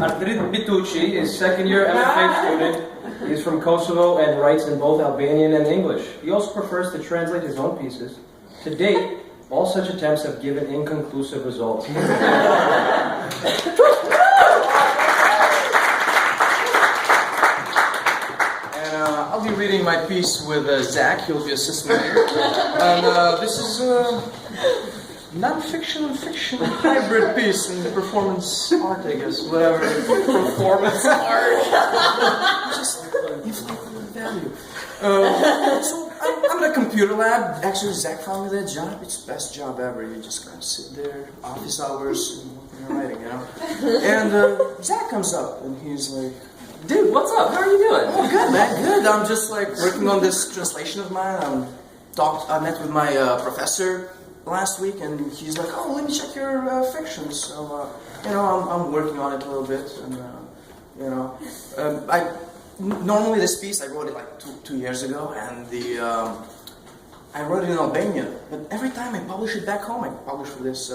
Artrit Bytyçi is second-year MFA student. He is from Kosovo and writes in both Albanian and English. He also prefers to translate his own pieces. To date, all such attempts have given inconclusive results. I'll be reading my piece with Zack. He'll be assisting me. And this is non-fiction and fiction hybrid piece in performance art, I guess. Whatever. Performance art. Just inflated value. So I'm in a computer lab. Actually, Zack found me that job. It's the best job ever. You just kind of sit there, office hours, and writing, you know. And Zack comes up and he's like, "Dude, what's up? How are you doing?" "Oh, good, man, good. I'm just like working on this translation of mine. I met with my professor last week, and he's like, "Oh, let me check your fiction." So, I'm working on it a little bit, and normally this piece I wrote it like two years ago, and I wrote it in Albanian. But every time I publish it back home, I publish for this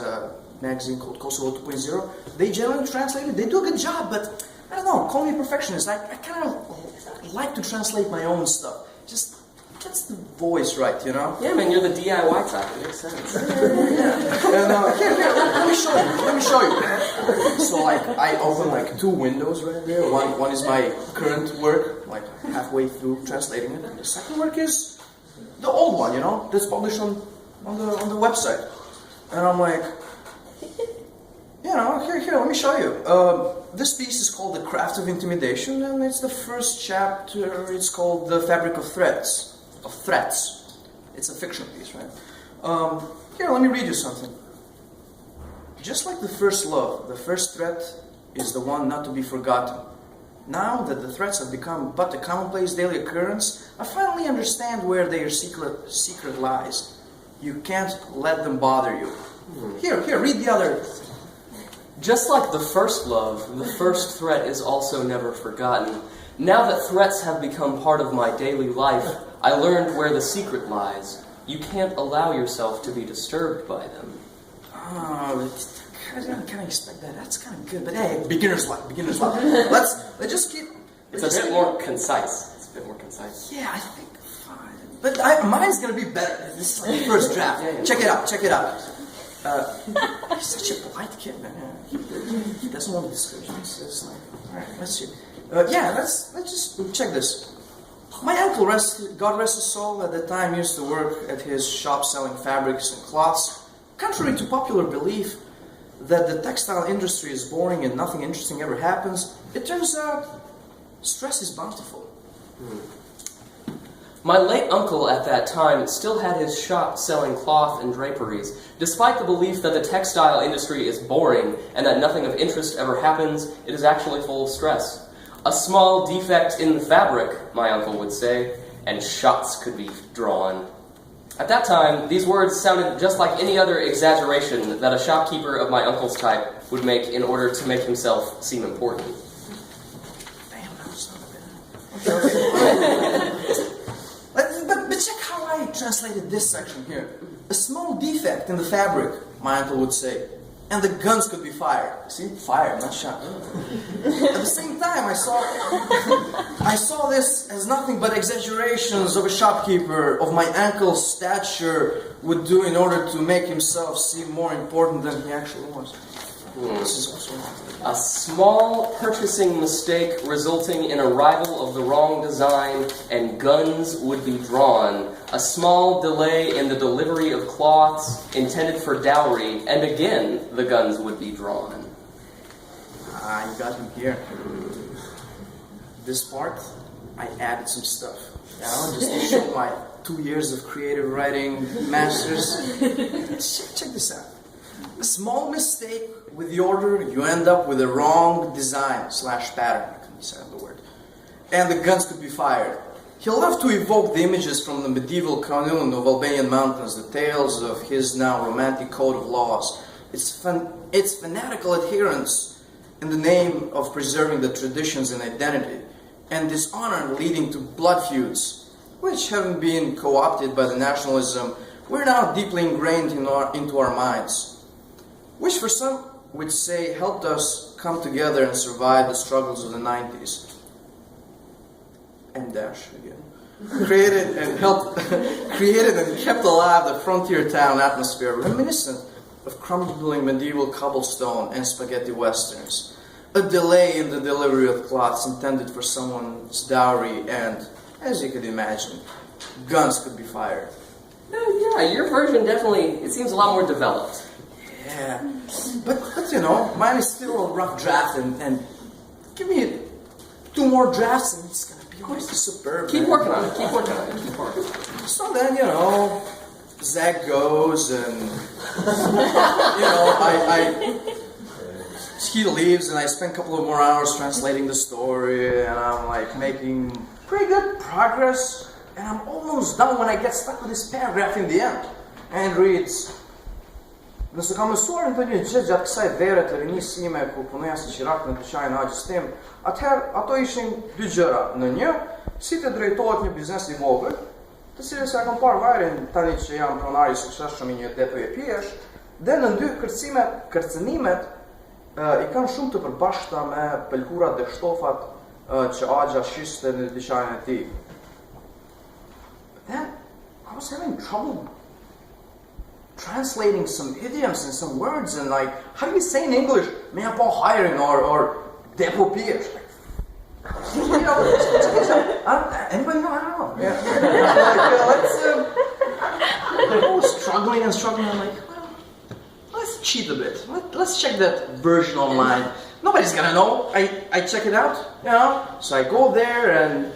magazine called Kosovo 2.0. They generally translate it. They do a good job, but I don't know, call me a perfectionist. I kind of like to translate my own stuff. Just gets the voice right, you know? Yeah, man, you're the DIY type. It makes sense. Yeah. And, here, let me show you. So, like, I open, like, two windows right there. One is my current work, like, halfway through translating it. And the second work is the old one, you know? That's published on the website. And I'm like, here, let me show you. This piece is called The Craft of Intimidation, and it's the first chapter. It's called The Fabric of Threats. It's a fiction piece, right? Here, let me read you something. Just like the first love, the first threat is the one not to be forgotten. Now that the threats have become but a commonplace daily occurrence, I finally understand where their secret lies. You can't let them bother you. Here, read the other. Just like the first love, the first threat is also never forgotten. Now that threats have become part of my daily life, I learned where the secret lies. You can't allow yourself to be disturbed by them. Oh, I didn't kind of expect that. That's kind of good, but hey, beginner's luck. Let's just keep. It's a bit more concise. Yeah, I think fine. But mine's gonna be better. This is like the first draft. Yeah. Check it out. He's such a polite kid, man. He doesn't want to discourage me. So it's like, all right, let's see. Let's just check this. My uncle, God rest his soul, at the time used to work at his shop selling fabrics and cloths. Contrary to popular belief that the textile industry is boring and nothing interesting ever happens, it turns out stress is bountiful. My late uncle at that time still had his shop selling cloth and draperies. Despite the belief that the textile industry is boring and that nothing of interest ever happens, it is actually full of stress. A small defect in the fabric, my uncle would say, and shots could be drawn. At that time, these words sounded just like any other exaggeration that a shopkeeper of my uncle's type would make in order to make himself seem important. Damn, that was not bad. But check how I translated this section here. A small defect in the fabric, my uncle would say, and the guns could be fired. See? Fired, not shot. At the same time, I saw this as nothing but exaggerations of a shopkeeper of my uncle's stature would do in order to make himself seem more important than he actually was. This is also a small purchasing mistake resulting in arrival of the wrong design and guns would be drawn. A small delay in the delivery of cloths intended for dowry, and again the guns would be drawn. You got him here. This part, I added some stuff. Just to show my 2 years of creative writing masters. Check this out. A small mistake with the order, you end up with a wrong design / pattern, I couldn't say the word. And the guns could be fired. He loved to evoke the images from the medieval Kanun of Albanian mountains, the tales of his now romantic code of laws, its fanatical adherence in the name of preserving the traditions and identity, and dishonor leading to blood feuds, which having been co-opted by the nationalism, were now deeply ingrained into our minds, which for some would say helped us come together and survive the struggles of the 90s. And dash again. Created and kept alive the frontier town atmosphere, reminiscent of crumbling medieval cobblestone and spaghetti westerns. A delay in the delivery of cloths intended for someone's dowry, and, as you could imagine, guns could be fired. Yeah, your version definitely, it seems a lot more developed. Yeah, but you know, mine is still a rough draft, and give me 2 more drafts and it's gonna be almost superb. Keep man. working on it, keep working on it, keep working on it. So then, you know, Zack goes and, you know, he leaves and I spend a couple of more hours translating the story and I'm like making pretty good progress and I'm almost done when I get stuck with this paragraph in the end. And it reads, Nëse ka mësuar në të një gjë gjatë kësaj vere të rinisë sime ku punoja si qirak në dyqanin Agjës tim, atëherë ato ishin 2 gjëra. Në një, si të drejtohet një biznes I vogël, të cilës ja kam parë vajrin tani që jam pronari I suksesshëm I një depoje pjesh, dhe në 2 kërcënimet I kanë shumë të përbashkëta me pëlkurat dhe shtofat që Agja shiste në dyqanin e tij. Then I was having trouble translating some idioms and some words and like, how do you say in English, me upon hiring or depo peers? You know, anybody know? I don't know. Yeah. I was struggling and struggling. I'm like, well, let's cheat a bit. Let's check that version online. Nobody's gonna know. I check it out, you know. So I go there and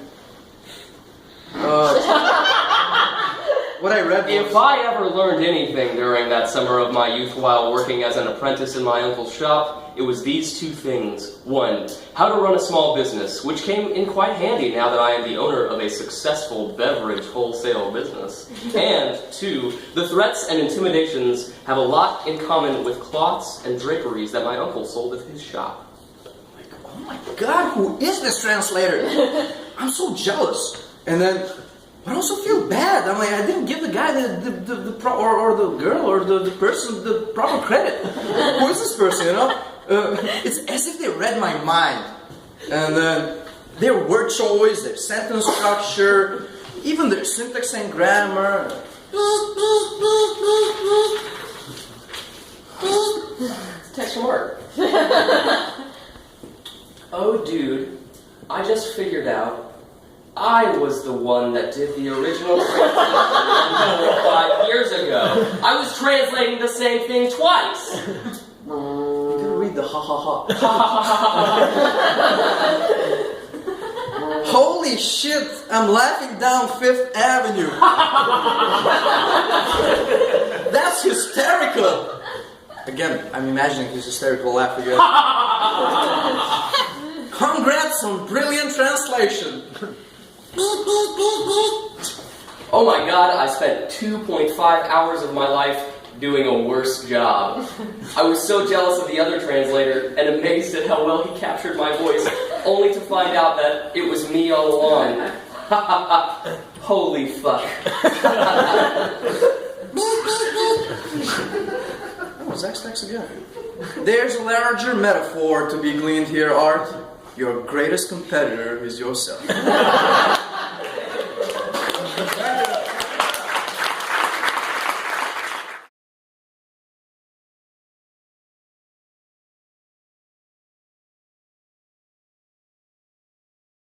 what I read was, If I ever learned anything during that summer of my youth while working as an apprentice in my uncle's shop, it was these 2 things. 1, how to run a small business, which came in quite handy now that I am the owner of a successful beverage wholesale business. And 2, the threats and intimidations have a lot in common with cloths and draperies that my uncle sold at his shop. like, oh my God, who is this translator? I'm so jealous. And then but I also feel bad. I'm like, I didn't give the guy or the girl or the person the proper credit. Who is this person, you know? It's as if they read my mind. And then their word choice, their sentence structure, even their syntax and grammar. Text from Art. Oh, dude, I just figured out I was the one that did the original translation 5 years ago. I was translating the same thing twice. You didn't read the ha ha ha. Holy shit, I'm laughing down 5th Avenue. That's hysterical. Again, I'm imagining his hysterical laugh again. Congrats on brilliant translation. Oh my God, I spent 2.5 hours of my life doing a worse job. I was so jealous of the other translator and amazed at how well he captured my voice, only to find out that it was me all along. Holy fuck. Oh, Zack's again. There's a larger metaphor to be gleaned here, Art. Your greatest competitor is yourself.